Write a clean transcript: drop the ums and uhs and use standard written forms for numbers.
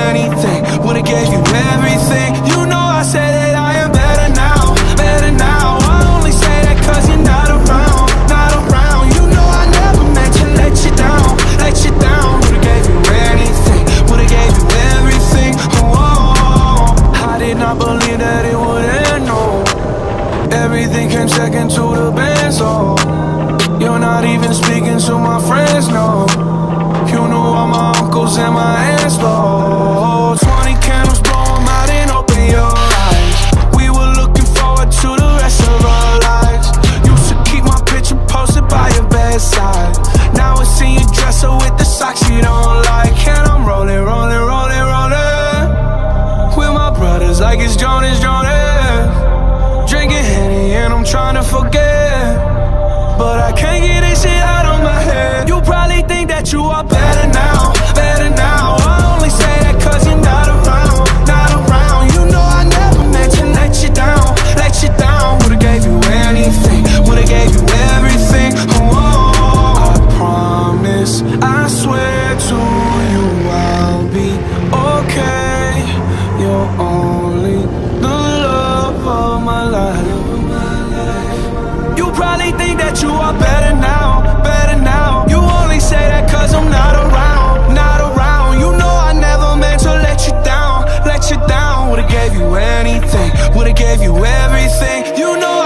anything, would've gave you everything. You know I said that I am better now, better now. I only say that cause you're not around, not around. You know I never meant to let you down, let you down. Would've gave you anything, would've gave you everything. Oh, I did not believe that it would end, no. Everything came second to the best, oh. You're not even speaking to my friends, no. You know all my uncles and my aunts, Lord. 20 candles, blow 'em out and open your eyes. We were looking forward to the rest of our lives. Used to keep my picture posted by your bedside. Now it's in your dresser with the socks you don't like. And I'm rolling, rolling, rolling, rolling with my brothers like it's Jonas, Jonas. Drinking Henny and I'm trying to forget, but I can't get this shit out of my head. You probably think that you are better now, better now. I only say that cause you're not around, not around. You know I never meant to let you down, let you down. Would've gave you anything, would've gave you everything. Oh, I promise, I swear to you I'll be okay. You're only the love of my life. You probably think that you are better now, better now. You only say that cause I'm not around, not around. You know I never meant to let you down, let you down. Would've gave you anything, would've gave you everything. You know